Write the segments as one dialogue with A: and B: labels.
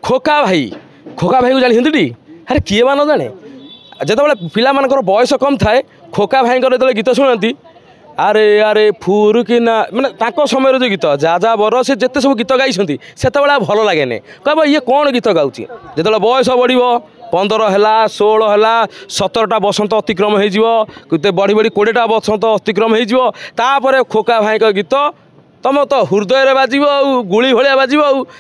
A: खोका भाई को जानी अरे किए मान जाने जिते पिलाମାନଙ୍କର बयस कम थाए खोका भाई जो गीत शुणती अरे अरे फुरुकिना माने समय जो गीत जा जा बर से जिते सब गीत गाई से भल लगे कह ये कौन गीत गाँच जो बयस बढ़ 15 है 16 है 17टा बसंत अतिक्रम हो बढ़ी बढ़ी 20टा बसंत अतिक्रम होपर खोका भाई का गीत तुम तो हृदय बाजी गुली भाया बाजी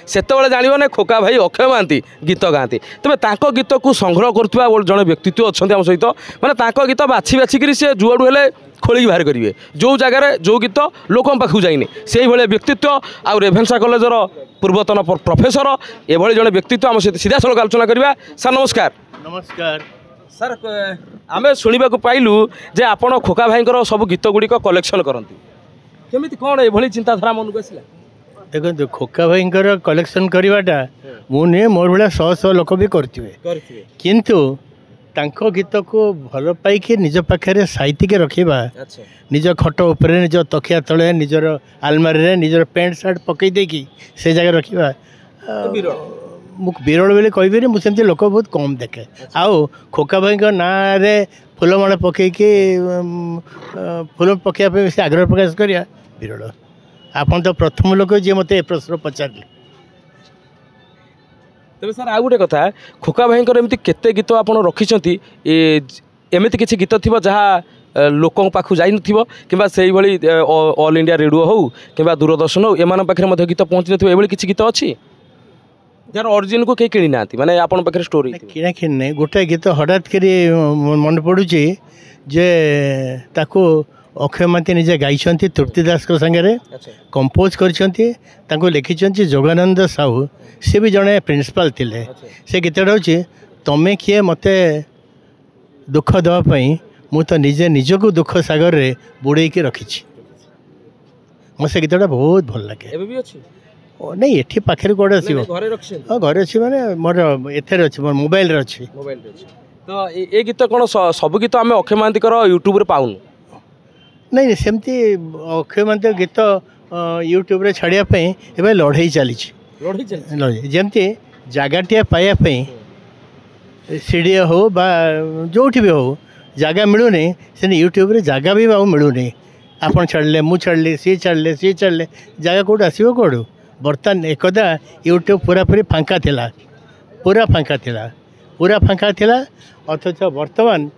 A: से जान ना खोका भाई अक्षय महांती गीत गाँती तेज गीत को संग्रह करुवा जड़े व्यक्तित्व अच्छा आम सहित मैंने गीत बाछी बाछिकी सी जुआड़ू हेले खोलिक बाहर करेंगे जो जगार जो गीत लोक पाखु जाइनि से भाई व्यक्तित्व आउ रेभेन्सा कॉलेजर पूर्वतन प्रोफेसर एभली जड़े व्यक्तित्व आम सहित सीधा सड़क आलोचना करवा सर नमस्कार।
B: नमस्कार
A: सर आम शुणा पाइलु जे आपण खोका भाई सब गीत गुड़िक कलेक्शन करती केमी कौन ये चिंताधारा मन को आसला
B: देखो खोका भाई कलेक्शन करवाटा मुझे मोर भाया 100 लोक भी करेंगे किंतु तांको गीत को भल पाई निज पाखे साइति के रखा निज खट उपर निज तकिया तले निजर आलमारी निजर पैंट सार्ट पकई देकी से जगह रखा विरल बोली कहबी मुझे लोक बहुत कम देखे आउ खोका भाई ना फूलमाला पकईकि फूल पकड़ा से आग्रह प्रकाश करिया विरल आपन तो प्रथम लोक जी मत प्रश्न पचारे
A: तेरे सर आउ गोटे कथा खोका भाई एमती केते गीत आप रखिंट एमती किसी गीत थी जहाँ लोक पाखु जाइन कि ऑल इंडिया रेडियो हो कि दूरदर्शन हो एम पाखे गीत पहुँची न किसी गीत अच्छी यार ओरिजिन को कहीं किणी ना माने आपन पाखे स्टोरी
B: किणा कि नहीं गोटे गीत हठात कर मन पड़ुची जे ताको अक्षय महांती निजे गाई तृप्ति दास को संगे कंपोज कर लिखिं जोगानंद साहू सी भी जड़े प्रिंसिपाल थिले से गीतटा हूँ तमें किए मत दुख देवाई मु तो निजे निजक दुख सागर रे बुड़े रखी मो से गीतटा बहुत भल लगे नहीं ये पाखे कौटे हाँ घरे अच्छी माने मोर एथेर अच्छी मोर मोबाइल अच्छी
A: तो ये गीत कौन सब गीत आम अक्षय महांती यूट्यूब पाऊनु
B: नहीं सेमती अक्षय महांती गीत यूट्यूब रे छाड़ापी ए लड़ाई चली जमती जगह पाइबापी सीडी हो जो भी हो जगह मिलूनी से यूट्यूब रे जगह भी मिलूनी आपन छाड़ले मु छाड़ली सी छाड़ले जगह कौट आसो कौटू बर्तमान एकदा यूट्यूब पूरापूरी फांका थिला पूरा फांका थिला अथच बर्तमान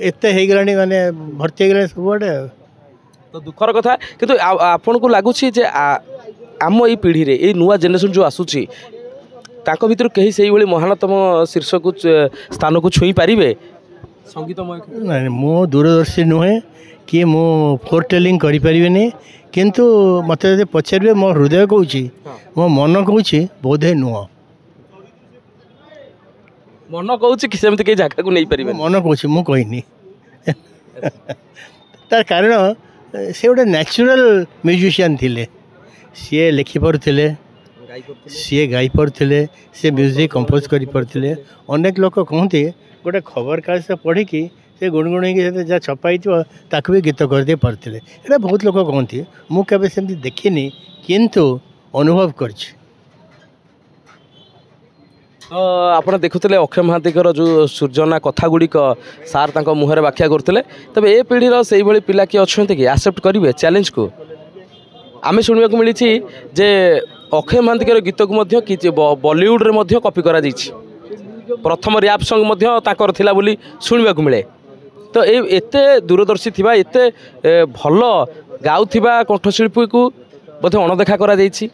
B: एत हो माने भर्ती हो सबुआडे
A: तो दुखर कथा किंतु आपन को लगुच आम ये पीढ़ी रे ये नुआ जेनेरेशन जो आसूची ताको भितर कहीं से महानतम शीर्ष को स्थान को छुई पारे संगीतमय
B: नहीं मो दूरदर्शी नुहे कि मो फोर टेलिंग करें किंतु मत जो पचारे मो हृदय कहूँ मो मन कहूँ बोधे नुह
A: मन कहूँ कि सेमती कई जगह को नहीं पारे
B: मन कहूँ मु कहनी तार कारण से गोटे नेचुरल म्यूजिशियन थिले सी लिखि पारुथिले सी गाई पारुथिले सी म्यूजिक कंपोज करि पारुथिले अनेक लोक कहते गोटे खबर कागज से पढ़ी से गुणगुण जहाँ छपाई ताक भी गीत करदे पारे ये बहुत लोग कहती मुझे सेमती देखनी किंतु अनुभव कर
A: तो आप देखुले अक्षय महांती जो सृजना कथा गुड़िक सार तक मुहर व्याख्या करते तब ए पीढ़ी से भाई पिला किए अच्छा कि एक्सेप्ट करेंगे चैलेंज को आम शुणा मिली जे अक्षय महांती गीत को बॉलीवुड रे कॉपी करा प्रथम रैप सॉन्ग थिला बोली शुणा मिले तो एते दूरदर्शी थिबा एते भल गाउथिबा कंठशिल्पी को बोधे अणदेखा करा जायछि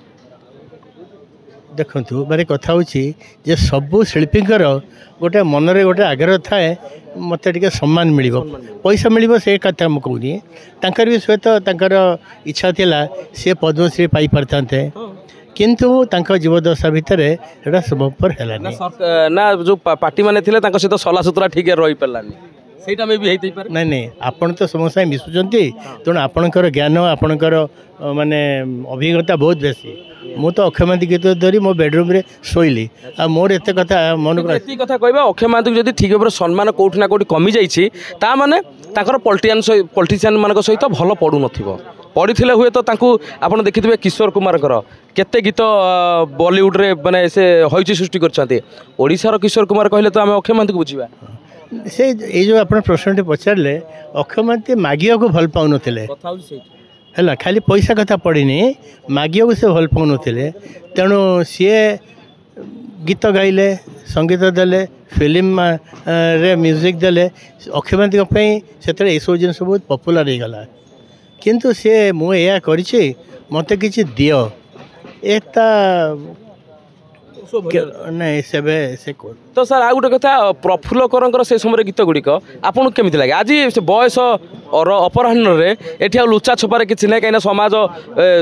B: देखंतु मारे कथा होछि जे सबु शिल्पींकर गोटे मनरे गोटे आग्रह थाए मत टिके सम्मान मिलिबो पैसा मिलिबो से कथा म कहूनी तांकर भी सहित तांकर इच्छा थिला से पद्मश्री पाई परथांते किंतु तांका जीवदशा भितर एटा संभवपर हेलानी
A: ना जो पार्टी माने थिले तांका सहित सला सुतरा ठीक रही पारलानी सेटा में भी हेतै पारे नहीं
B: नहीं आपण तो समस्या मिसुचंती तेणु आपणकर ज्ञान आपणकर माने अभिज्ञता बहुत बेसी मु तो अक्षय महांती गीत धरी मो बेडरूम रे शोइली आ मोर एते कथा मन को
A: एती कथा कहबा अक्षय महांती जदी ठीक भाव सम्मान कोठना कोठी कमी जाइछि ता माने ताकर पॉलिटिशियन मानक सहित भल पडु नथिबो पढ़ी हुए तो आप देखिए किशोर कुमार केते गीत बॉलीवुड रे माने से हईची सृष्टि करशार किशोर कुमार कहले तो आम अक्षय महांती को बुझा
B: से ये जो आप प्रश्न पचारे अक्षय महांती मागिया को भल पाऊन है खाली पैसा कथा पड़नी मागिया को से भल पाऊन तेणु सी गीत गाइले संगीत देले फिल्म रे म्यूजिक देले अक्षय महांती से ये सब जिन बहुत पपुलर हो गला किंतु सी मुझे मत कि दियो एता नहीं से
A: तो सर आ गोटे कथा प्रफुल्ल कर से समय गीत गुड़िक आपको केमी लगे आज से बयस और अपराह्न एठी आ लुचा छपारे किसी ना कहीं समाज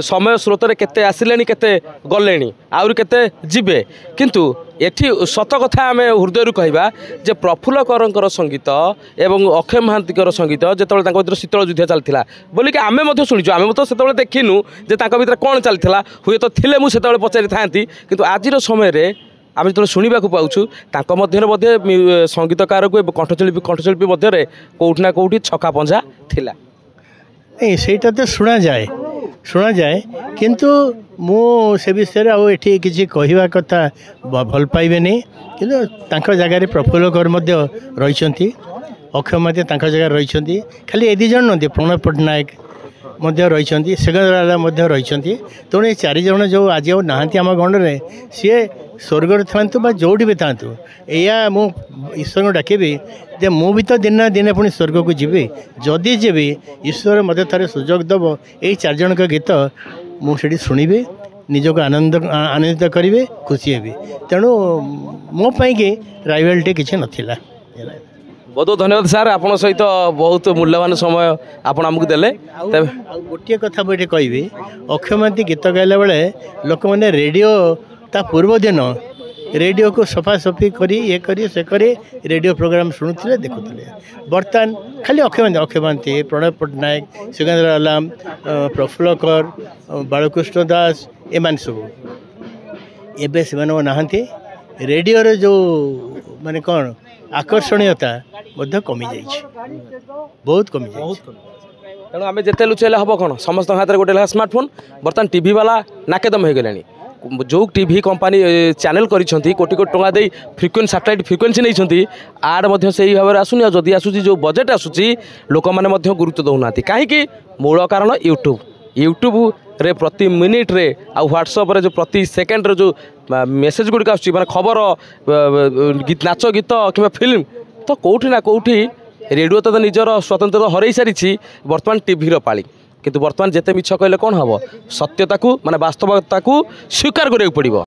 A: समय स्रोत में केते आसिले केते गले आउरी केते जिबे किंतु एठी सत कथा आम हृदय कहवा जे प्रफुल्ल कर संगीत एवं अक्षय महांती संगीत जो शीतल युद्ध चलता बोलिक आम शुणुचु आम तो से देखिनु जे भीतर कौन चलता हुए तो थे मुझे पचारि था कि आज समय आम जो शुणा पाऊँ संगीतकार को कंठशिल्पी मध्य कौटना कौटी छका पंजा थिला
B: नहीं सेटा तो शुणा जाए किंतु मु से विषय आठी किसी कहवा कथा भल पाइबे कि जगार प्रफुल्ल कर रही अक्षय महांती जगह रही खाली ए दिज नुहति प्रणव पट्टनायक रही सेगंदर रही तेणु ये चार जन जो आज नहांती आम गणरे सी स्वर्ग था जोटी भी था या मु ईश्वर को डाकबी जे मु भी तो दिन ना दिन पुणी स्वर्ग को जीवी जदि जीवी ईश्वर मत थे सुजोग दब यही चार जन गीत मुझे शुणी निजक आनंदित करेंगे खुशी हेबी तेणु मोपाई कि राइवलिटी किसी नाला
A: बहुत बहुत धन्यवाद सर आपन सहित बहुत मूल्यवान समय आपन आमको देले
B: गोटे कथा मुझे कहि अक्षय महांती गीत गाइला बेले लोक मैंने रेडियो ता पूर्व दिन रेडियो को सफासफी करी ये करी से करी रेडियो प्रोग्राम शुणुले देखुले बर्तमान खाली अक्षय महांती प्रणव पट्टनायक सिकंदर आलम प्रफुल्ल कर बालकृष्ण दास एमान सब एबे से नहांती रेडियो रे जो माने कौन आकर्षणीयता कमी बहुत कमी
A: तेणु आम जिते लुचेले हम कौन समस्त हाथ में गोटे स्मार्टफोन बर्तमान टीवी वाला नाकेदम हो गलानी जो टीवी कंपनी चैनल करी कोटी कोटी टंका दे फ्रिक्वेन्सी सैटेलाइट फ्रिक्वेन्सी नहीं आड से भाव में आसुनी जदि आसूँ जो बजेट आसूँ लोक मैंने गुरुत्व दौना कहीं मूल कारण यूट्यूब रे प्रति मिनिट रे आ व्हाट्सएप रे जो प्रति सेकेंड रे जो मेसेज गुड़िक आस खबर गीत नाच गीत कि फिल्म तो कौटी ना कौटी रेडियो तो निजर स्वतंत्रता हरई सारी बर्तमान टीवी पाली किंतु बर्तमान जिते मिछ कहले कौन हम सत्यता को माने वास्तवता को स्वीकार करा पड़ो।